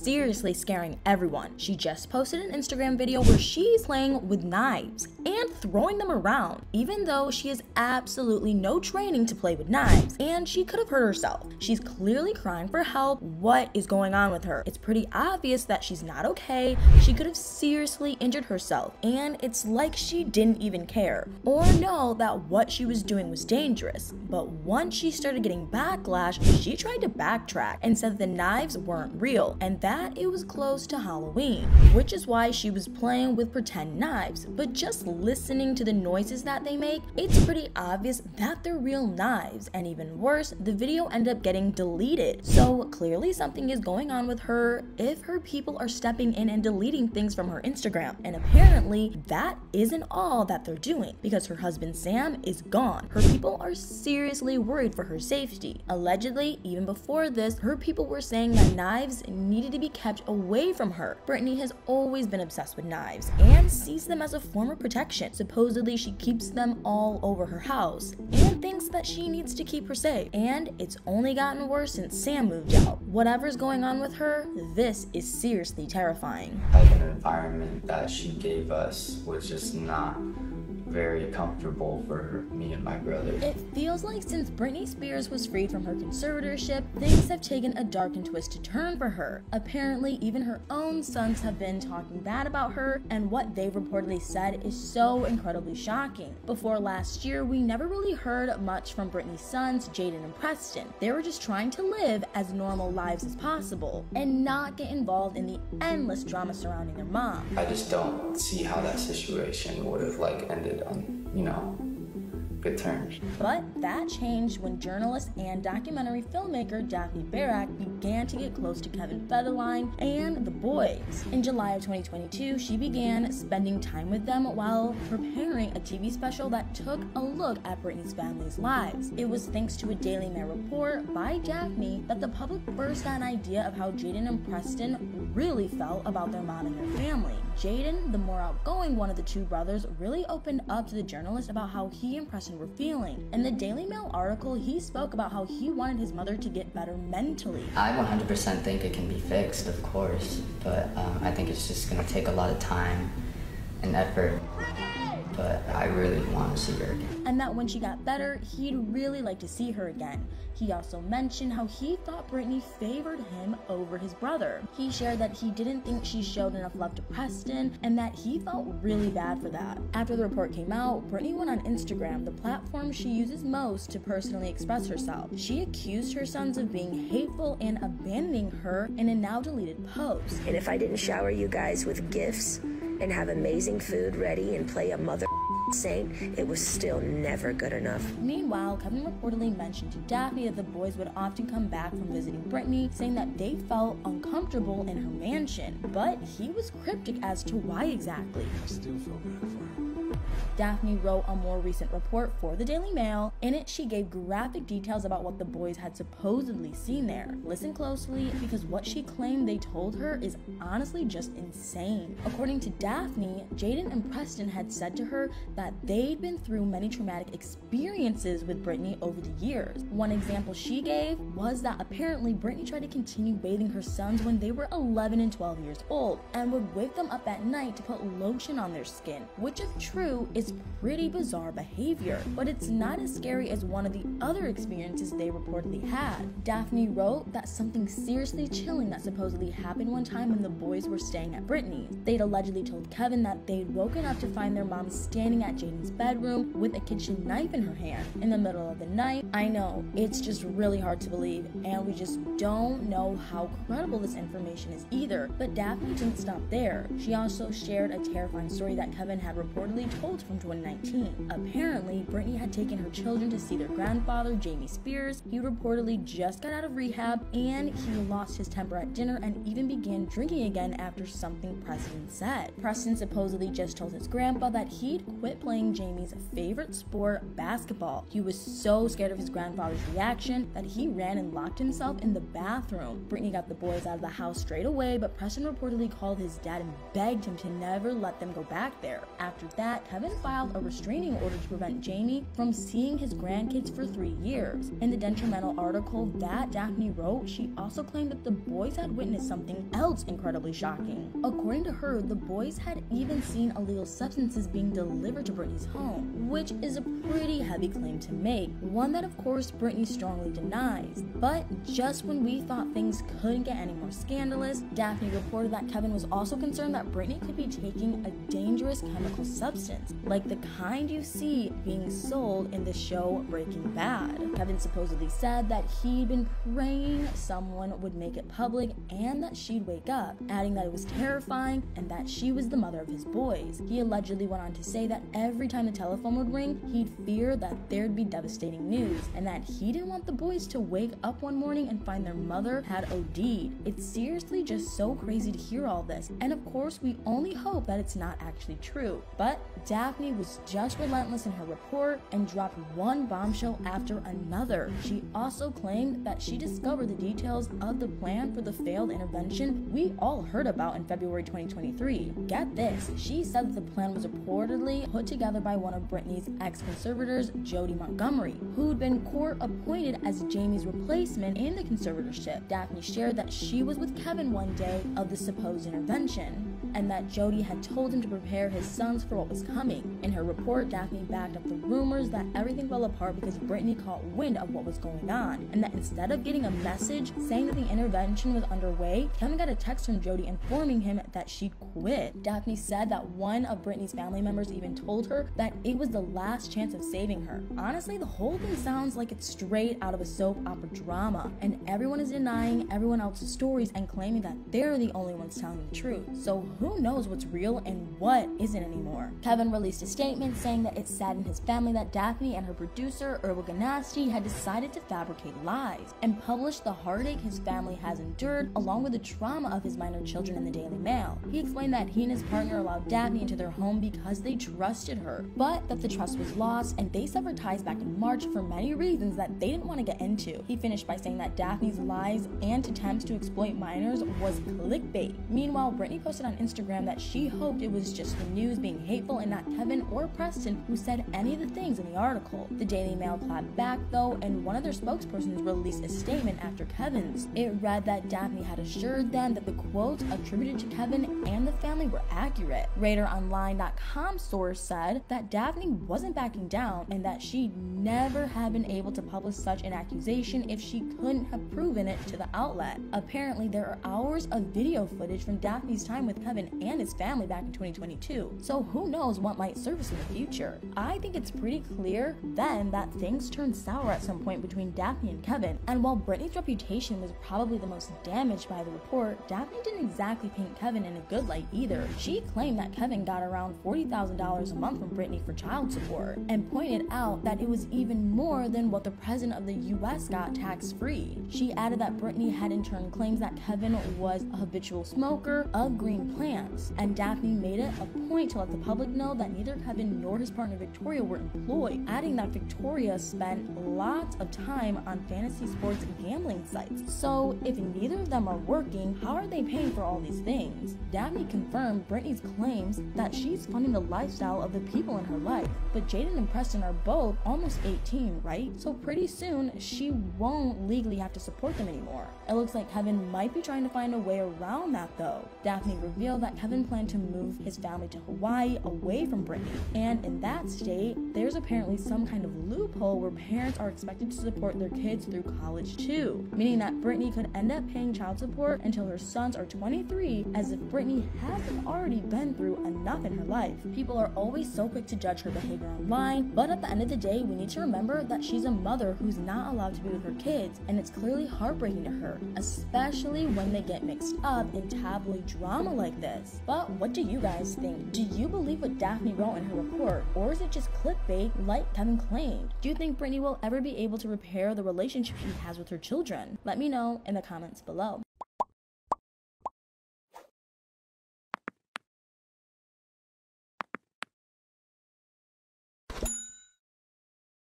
seriously scaring everyone. She just posted an Instagram video where she's playing with knives and throwing them around, even though she has absolutely no training to play with knives, and she could have hurt herself. She's clearly crying for help. What is going on with her? It's pretty obvious that she's not okay. She could have seriously injured herself, and it's like she didn't even care or know that what she was doing was dangerous. But once she started getting backlash, she tried to backtrack and said the knives weren't real and that it was close to Halloween, which is why she was playing with pretend knives. But just listening to the noises that they make, it's pretty obvious that they're real knives, and even worse, the video ended up getting deleted. So clearly something is going on with her if her people are stepping in and deleting things from her Instagram. And apparently that isn't all that they're doing, because her husband Sam is gone. Her people are seriously worried for her safety. Allegedly, even before this, her people were saying that knives needed to be kept away from her. Britney has always been obsessed with knives and sees them as a form of protection. Supposedly she keeps them all over her house and thinks that she needs to keep her safe. And it's only gotten worse since Sam moved out. Whatever's going on with her, this is seriously terrifying. Like, an environment that she gave us was just not very comfortable for me and my brother. It feels like since Britney Spears was freed from her conservatorship, things have taken a dark and twisted turn for her. Apparently, even her own sons have been talking bad about her, and what they've reportedly said is so incredibly shocking. Before last year, we never really heard much from Britney's sons, Jaden and Preston. They were just trying to live as normal lives as possible and not get involved in the endless drama surrounding their mom. I just don't see how that situation would have ended on, good terms. But that changed when journalist and documentary filmmaker Daphne Barak began to get close to Kevin Federline and the boys. In July of 2022, she began spending time with them while preparing a TV special that took a look at Britney's family's lives. It was thanks to a Daily Mail report by Daphne that the public first got an idea of how Jaden and Preston really felt about their mom and their family. Jaden, the more outgoing one of the two brothers, really opened up to the journalist about how he and Preston were feeling. In the Daily Mail article, he spoke about how he wanted his mother to get better mentally. I 100% think it can be fixed, of course, but I think it's just going to take a lot of time and effort. But I really want to see her again. And that when she got better, he'd really like to see her again. He also mentioned how he thought Britney favored him over his brother. He shared that he didn't think she showed enough love to Preston and that he felt really bad for that. After the report came out, Britney went on Instagram, the platform she uses most to personally express herself. She accused her sons of being hateful and abandoning her in a now deleted post. And if I didn't shower you guys with gifts and have amazing food ready and play a mother saint, it was still never good enough. Meanwhile, Kevin reportedly mentioned to Daphne that the boys would often come back from visiting Britney, saying that they felt uncomfortable in her mansion, but he was cryptic as to why exactly. I still feel bad for her. Daphne wrote a more recent report for the Daily Mail. In it, she gave graphic details about what the boys had supposedly seen there. Listen closely, because what she claimed they told her is honestly just insane. According to Daphne, Jaden and Preston had said to her that they'd been through many traumatic experiences with Britney over the years. One example she gave was that apparently Britney tried to continue bathing her sons when they were 11 and 12 years old and would wake them up at night to put lotion on their skin, which if true is pretty bizarre behavior, but it's not as scary as one of the other experiences they reportedly had. Daphne wrote that something seriously chilling that supposedly happened one time when the boys were staying at Britney's. They'd allegedly told Kevin that they'd woken up to find their mom standing at Jaden's bedroom with a kitchen knife in her hand in the middle of the night. I know, it's just really hard to believe, and we just don't know how credible this information is either, but Daphne didn't stop there. She also shared a terrifying story that Kevin had reportedly told from 2019. Apparently, Britney had taken her children to see their grandfather, Jamie Spears. He reportedly just got out of rehab, and he lost his temper at dinner and even began drinking again after something Preston said. Preston supposedly just told his grandpa that he'd quit playing Jamie's favorite sport, basketball. He was so scared of his grandfather's reaction that he ran and locked himself in the bathroom. Britney got the boys out of the house straight away, but Preston reportedly called his dad and begged him to never let them go back there. After that, Kevin Kevin filed a restraining order to prevent Jamie from seeing his grandkids for 3 years. In the detrimental article that Daphne wrote, she also claimed that the boys had witnessed something else incredibly shocking. According to her, the boys had even seen illegal substances being delivered to Britney's home, which is a pretty heavy claim to make, one that of course Britney strongly denies. But just when we thought things couldn't get any more scandalous, Daphne reported that Kevin was also concerned that Britney could be taking a dangerous chemical substance, like the kind you see being sold in the show Breaking Bad. Kevin supposedly said that he'd been praying someone would make it public and that she'd wake up, adding that it was terrifying and that she was the mother of his boys. He allegedly went on to say that every time the telephone would ring, he'd fear that there'd be devastating news, and that he didn't want the boys to wake up one morning and find their mother had OD'd. It's seriously just so crazy to hear all this, and of course we only hope that it's not actually true. But Daphne was just relentless in her report and dropped one bombshell after another. She also claimed that she discovered the details of the plan for the failed intervention we all heard about in February 2023. Get this, she said that the plan was reportedly put together by one of Britney's ex-conservators, Jody Montgomery, who'd been court-appointed as Jamie's replacement in the conservatorship. Daphne shared that she was with Kevin one day of the supposed intervention, and that Jody had told him to prepare his sons for what was coming. In her report, Daphne backed up the rumors that everything fell apart because Britney caught wind of what was going on, and that instead of getting a message saying that the intervention was underway, Kevin got a text from Jody informing him that she'd quit. Daphne said that one of Britney's family members even told her that it was the last chance of saving her. Honestly, the whole thing sounds like it's straight out of a soap opera drama, and everyone is denying everyone else's stories and claiming that they're the only ones telling the truth. So who knows what's real and what isn't anymore? Kevin released a statement saying that it saddened his family that Daphne and her producer, Erbil Ganasti, had decided to fabricate lies, and published the heartache his family has endured along with the trauma of his minor children in the Daily Mail. He explained that he and his partner allowed Daphne into their home because they trusted her, but that the trust was lost and they severed ties back in March for many reasons that they didn't want to get into. He finished by saying that Daphne's lies and attempts to exploit minors was clickbait. Meanwhile, Britney posted on Instagram that she hoped it was just the news being hateful and not Kevin or Preston who said any of the things in the article. The Daily Mail clapped back though, and one of their spokespersons released a statement after Kevin's. It read that Daphne had assured them that the quotes attributed to Kevin and the family were accurate. RadarOnline.com source said that Daphne wasn't backing down and that she never had been able to publish such an accusation if she couldn't have proven it to the outlet. Apparently, there are hours of video footage from Daphne's time with Kevin and his family back in 2022, so who knows what might surface in the future. I think it's pretty clear then that things turned sour at some point between Daphne and Kevin, and while Britney's reputation was probably the most damaged by the report, Daphne didn't exactly paint Kevin in a good light either. She claimed that Kevin got around $40,000 a month from Britney for child support, and pointed out that it was even more than what the president of the US got tax-free. She added that Britney had in turn claims that Kevin was a habitual smoker of green plants, and Daphne made it a point to let the public know that neither Kevin nor his partner Victoria were employed, adding that Victoria spent lots of time on fantasy sports gambling sites. So if neither of them are working, how are they paying for all these things? Daphne confirmed Britney's claims that she's funding the lifestyle of the people in her life, but Jaden and Preston are both almost 18, right? So pretty soon she won't legally have to support them anymore. It looks like Kevin might be trying to find a way around that though. Daphne revealed that Kevin planned to move his family to Hawaii away from Britney, and in that state, there's apparently some kind of loophole where parents are expected to support their kids through college too, meaning that Britney could end up paying child support until her sons are 23, as if Britney hasn't already been through enough in her life. People are always so quick to judge her behavior online, but at the end of the day, we need to remember that she's a mother who's not allowed to be with her kids, and it's clearly heartbreaking to her, especially when they get mixed up in tabloid drama like this. But what do you guys think? Do you believe what Daphne wrote in her report, or is it just clickbait like Kevin claimed? Do you think Britney will ever be able to repair the relationship she has with her children? Let me know in the comments below.